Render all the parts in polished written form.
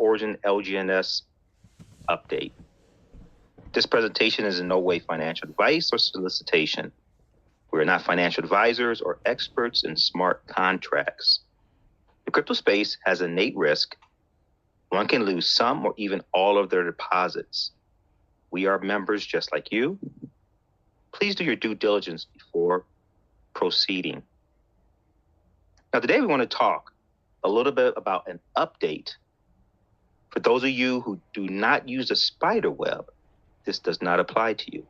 Origin LGNS update. This presentation is in no way financial advice or solicitation. We are not financial advisors or experts in smart contracts. The crypto space has innate risk. One can lose some or even all of their deposits. We are members just like you. Please do your due diligence before proceeding. Now, today we want to talk a little bit about an update. For those of you who do not use the Spiderweb, this does not apply to you.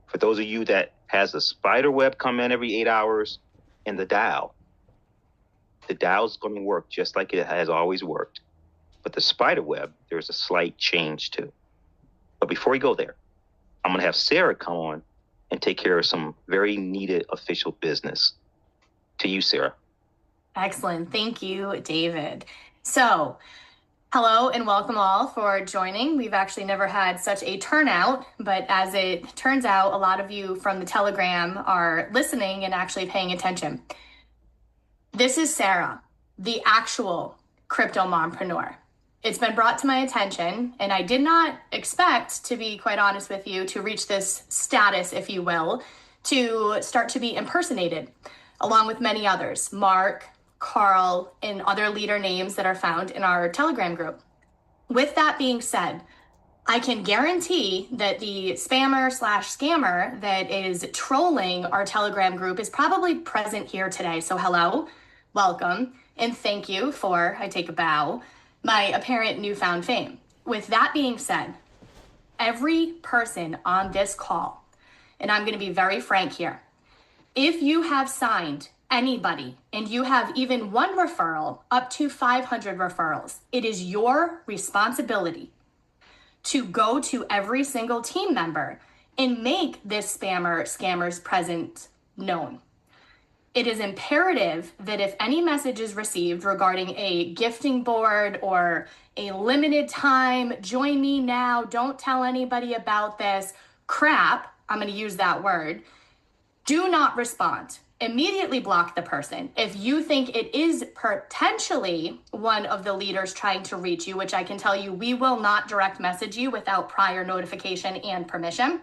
For those of you that has the Spiderweb come in every 8 hours and the DAO is going to work just like it has always worked. But the Spiderweb, there's a slight change to. But before we go there, I'm going to have Sarah come on and take care of some very needed official business. To you, Sarah. Excellent. Thank you, David. So, hello and welcome all for joining. We've actually never had such a turnout, but as it turns out, a lot of you from the Telegram are listening and actually paying attention. This is Sarah, the actual crypto mompreneur. It's been brought to my attention, and I did not expect, to be quite honest with you, to reach this status, if you will, to start to be impersonated, along with many others, Mark, Carl, and other leader names that are found in our Telegram group. With that being said, I can guarantee that the spammer/scammer that is trolling our Telegram group is probably present here today. So hello, welcome, and thank you for, I take a bow, my apparent newfound fame. With that being said, every person on this call, and I'm going to be very frank here, if you have signed anybody and you have even one referral up to 500 referrals, it is your responsibility to go to every single team member and make this scammer's presence known. It is imperative that if any message is received regarding a gifting board or a limited time, join me now, don't tell anybody about this crap, I'm going to use that word, do not respond. Immediately block the person. If you think it is potentially one of the leaders trying to reach you, which I can tell you, we will not direct message you without prior notification and permission,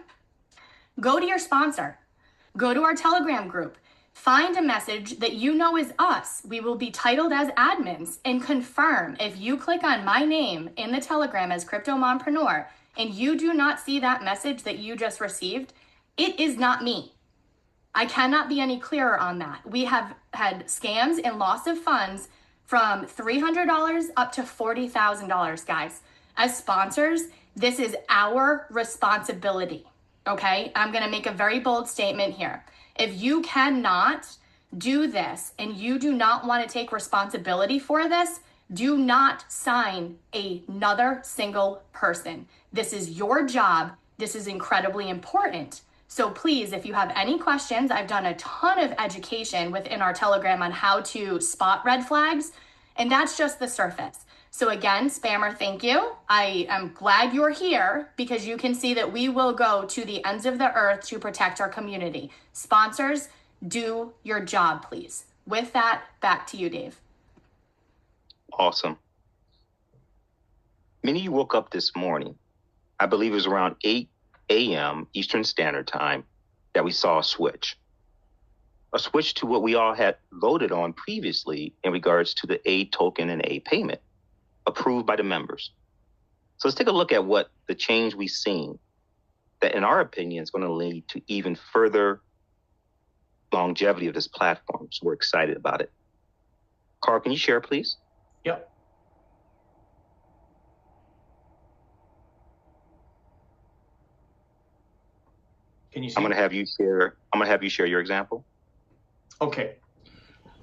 go to your sponsor, go to our Telegram group, find a message that you know is us. We will be titled as admins and confirm. If you click on my name in the Telegram as Crypto Mompreneur and you do not see that message that you just received, it is not me. I cannot be any clearer on that. We have had scams and loss of funds from $300 up to $40,000, guys. As sponsors, this is our responsibility, okay? I'm gonna make a very bold statement here. If you cannot do this and you do not want to take responsibility for this, do not sign another single person. This is your job. This is incredibly important. So please, if you have any questions, I've done a ton of education within our Telegram on how to spot red flags, and that's just the surface. So again, spammer, thank you. I am glad you're here because you can see that we will go to the ends of the earth to protect our community. Sponsors, do your job, please. With that, back to you, Dave. Awesome. Many of you woke up this morning, I believe it was around 8 a.m. Eastern Standard Time, that we saw a switch to what we all had voted on previously in regards to the A token and A payment, approved by the members. So let's take a look at what the change we've seen that in our opinion is going to lead to even further longevity of this platform. So we're excited about it. Carl, can you share, please? Yep. Can you see? I'm going to have you share your example. Okay.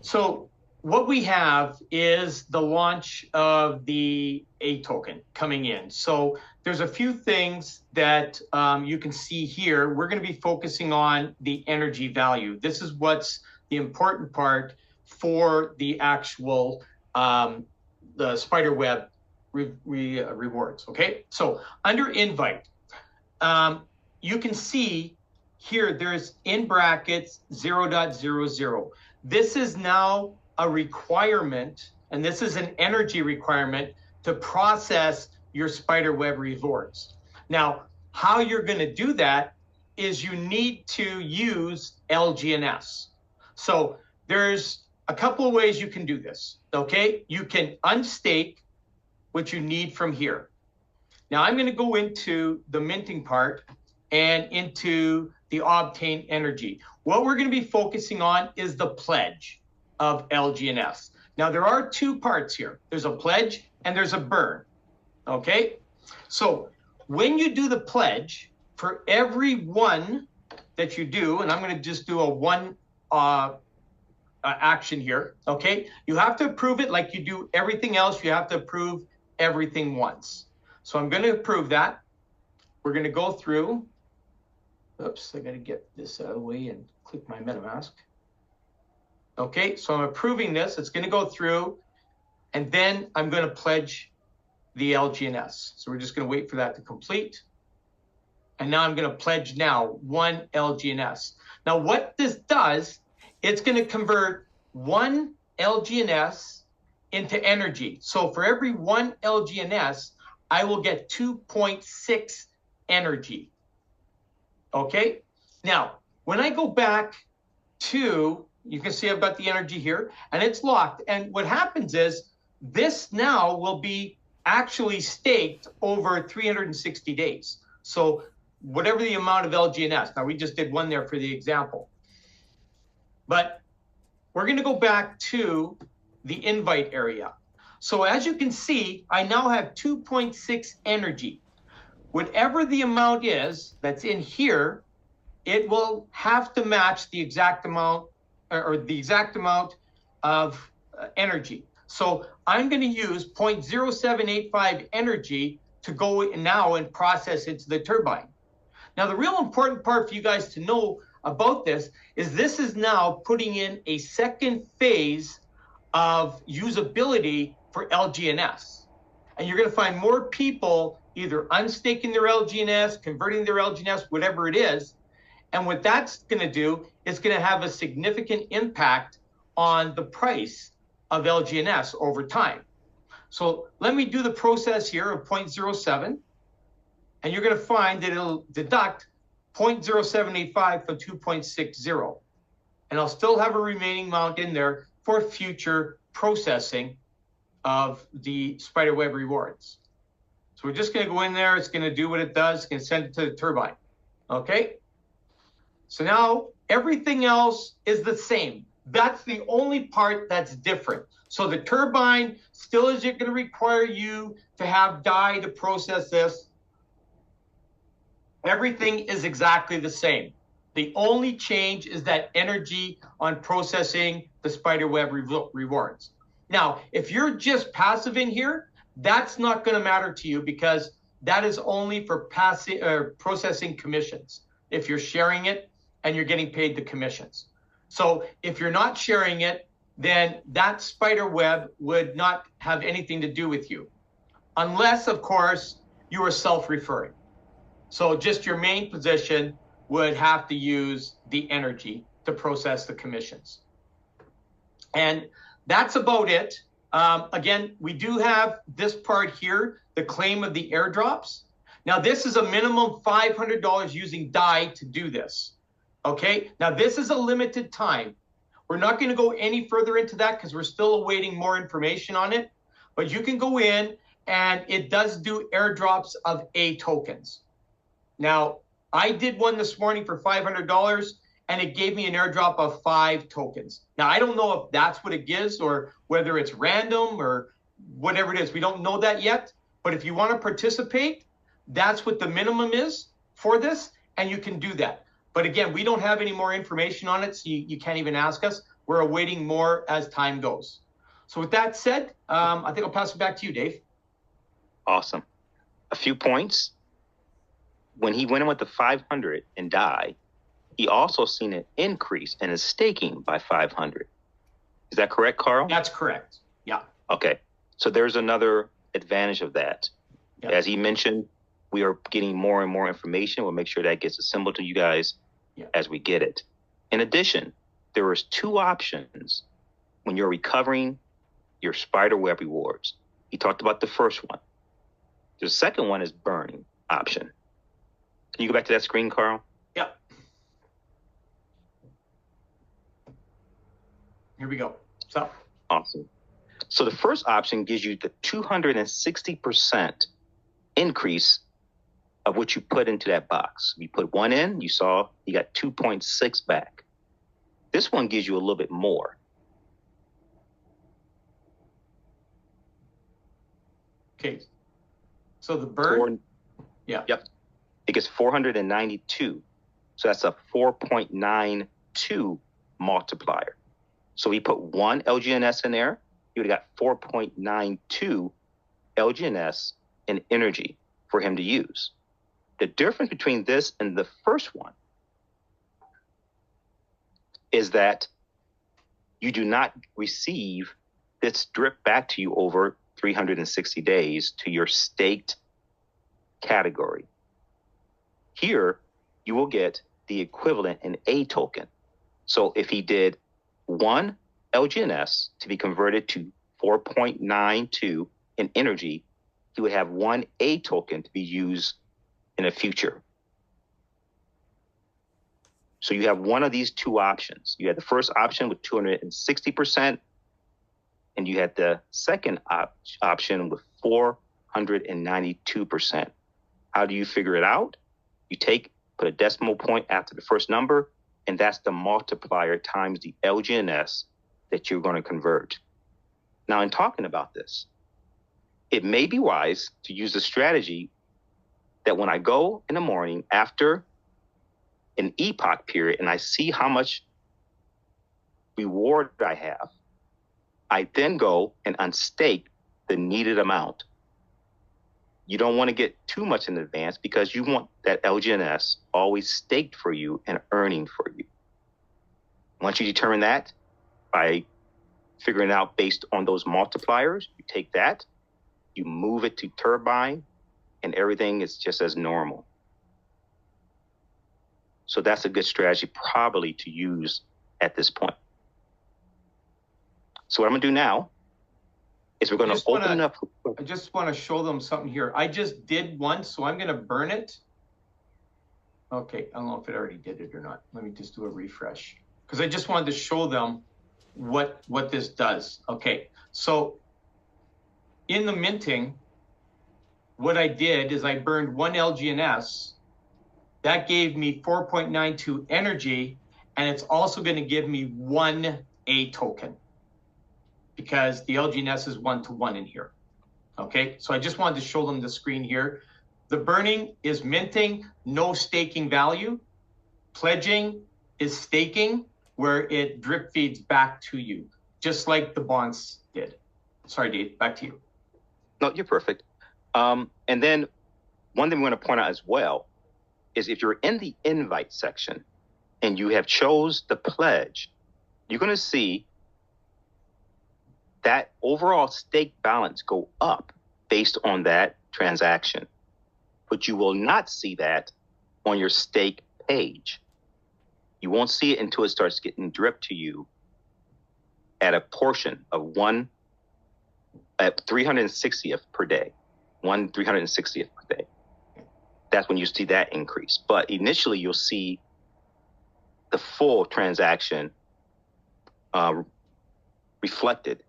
So what we have is the launch of the A token coming in. So there's a few things that you can see here. We're going to be focusing on the energy value. This is what's the important part for the actual the Spiderweb rewards. Okay. So under invite, you can see here there's in brackets 0.00. This is now a requirement, and this is an energy requirement to process your Spiderweb rewards. Now, how you're going to do that is you need to use LGNS. So there's a couple of ways you can do this, okay? You can unstake what you need from here. Now I'm going to go into the minting part and into the obtain energy. What we're going to be focusing on is the pledge of LGNS. Now there are two parts here. There's a pledge and there's a burn, okay? So when you do the pledge, for every one that you do, and I'm going to just do a one action here, okay? You have to approve it like you do everything else. You have to approve everything once. So I'm going to approve that. We're going to go through. Oops, I got to get this out of the way and click my Metamask. Okay, so I'm approving this. It's going to go through, and then I'm going to pledge the LGNS. So we're just going to wait for that to complete. And now I'm going to pledge now 1 LGNS. Now what this does, it's going to convert 1 LGNS into energy. So for every 1 LGNS, I will get 2.6 energy. Okay, now when I go back to, you can see I've got the energy here and it's locked. And what happens is this now will be actually staked over 360 days. So whatever the amount of LGNS, now we just did one there for the example. But we're going to go back to the invite area. So as you can see, I now have 2.6 energy. Whatever the amount is that's in here, it will have to match the exact amount or the exact amount of energy. So I'm going to use 0.0785 energy to go now and process into the turbine. Now, the real important part for you guys to know about this is now putting in a second phase of usability for LGNS. And you're going to find more people either unstaking their LGNS, converting their LGNS, whatever it is. And what that's going to do is going to have a significant impact on the price of LGNS over time. So let me do the process here of 0.07. And you're going to find that it'll deduct 0.0785 from 2.60. And I'll still have a remaining amount in there for future processing of the Spiderweb rewards. So we're just going to go in there. It's going to do what it does. It's going to send it to the turbine. Okay. So now everything else is the same. That's the only part that's different. So the turbine still is going to require you to have DAI to process this. Everything is exactly the same. The only change is that energy on processing the Spiderweb rewards. Now, if you're just passive in here, that's not going to matter to you because that is only for processing commissions. If you're sharing it and you're getting paid the commissions. So if you're not sharing it, then that Spiderweb would not have anything to do with you. Unless, of course, you are self-referring. So just your main position would have to use the energy to process the commissions. And that's about it. Again, we do have this part here, the claim of the airdrops. Now, this is a minimum $500 using DAI to do this. Okay, now this is a limited time. We're not going to go any further into that because we're still awaiting more information on it. But you can go in and it does do airdrops of A tokens. Now, I did one this morning for $500 and it gave me an airdrop of 5 tokens. Now, I don't know if that's what it gives or whether it's random or whatever it is. We don't know that yet. But if you want to participate, that's what the minimum is for this, and you can do that. But again, we don't have any more information on it, so you can't even ask us. We're awaiting more as time goes. So with that said, I think I'll pass it back to you, Dave. Awesome. A few points. When he went in with the 500 in DAI, he also seen an increase in his staking by 500. Is that correct, Carl? That's correct. Yeah. Okay. So there's another advantage of that. Yep. As he mentioned, we are getting more and more information. We'll make sure that gets assembled to you guys as we get it. In addition, there is 2 options when you're recovering your Spiderweb rewards. You talked about the first one. The second one is burning option. Can you go back to that screen, Carl? Yep. Here we go. So. Awesome. So the first option gives you the 260% increase of what you put into that box. You put 1 in, you saw you got 2.6 back. This one gives you a little bit more. Okay. So the burn. Yep. It gets 492. So that's a 4.92 multiplier. So we put 1 LGNS in there, you would have got 4.92 LGNS in energy for him to use. The difference between this and the first one is that you do not receive this drip back to you over 360 days to your staked category. Here, you will get the equivalent in a token. So if he did 1 LGNS to be converted to 4.92 in energy, he would have 1 A token to be used in the future. So you have one of these two options. You had the first option with 260%, and you had the second option with 492%. How do you figure it out? You put a decimal point after the first number, and that's the multiplier times the LGNS that you're going to convert. Now, in talking about this, it may be wise to use a strategy that when I go in the morning after an epoch period and I see how much reward I have, I then go and unstake the needed amount. You don't want to get too much in advance because you want that LGNS always staked for you and earning for you. Once you determine that by figuring out based on those multipliers, you take that, you move it to Turbine, and everything is just as normal. So that's a good strategy probably to use at this point. So what I'm gonna do now is we're gonna open up. I just want to show them something here. I just did one, so I'm gonna burn it. Okay, I don't know if it already did it or not. Let me just do a refresh because I just wanted to show them what this does. Okay, so in the minting, what I did is I burned 1 LGNS. That gave me 4.92 energy, and it's also going to give me 1 A token because the LGNS is 1-to-1 in here. Okay, so I just wanted to show them the screen here. The burning is minting, no staking value. Pledging is staking, where it drip feeds back to you, just like the bonds did. Sorry, Dave, back to you. No, you're perfect. And then one thing we want to point out as well is if you're in the invite section and you have chose the pledge, you're going to see that overall stake balance go up based on that transaction. But you will not see that on your stake page. You won't see it until it starts getting dripped to you at a portion of at 360th per day, 360th per day. That's when you see that increase. But initially, you'll see the full transaction reflected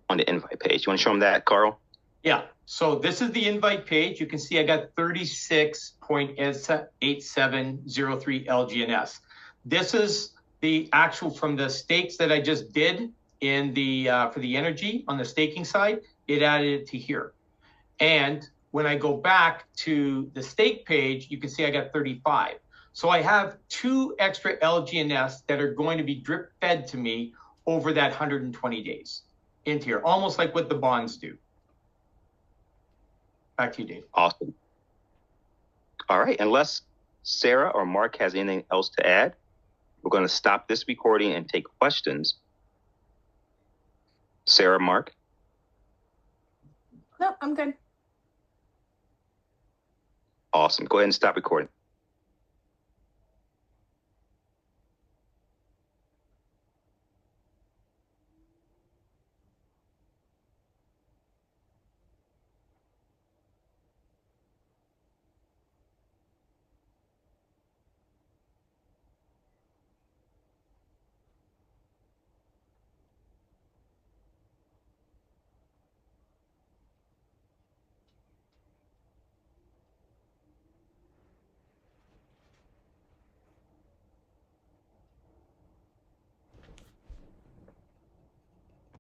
on the invite page. You want to show them that, Carl? Yeah. So this is the invite page. You can see I got 36.8703 LGNS. This is the actual from the stakes that I just did in the for the energy on the staking side. It added it to here. And when I go back to the stake page, you can see I got 35. So I have 2 extra LGNS that are going to be drip fed to me over that 120 days into here, almost like what the bonds do. Back to you, Dave. Awesome. All right. Unless Sarah or Mark has anything else to add, we're going to stop this recording and take questions. Sarah, Mark? No, I'm good. Awesome. Go ahead and stop recording.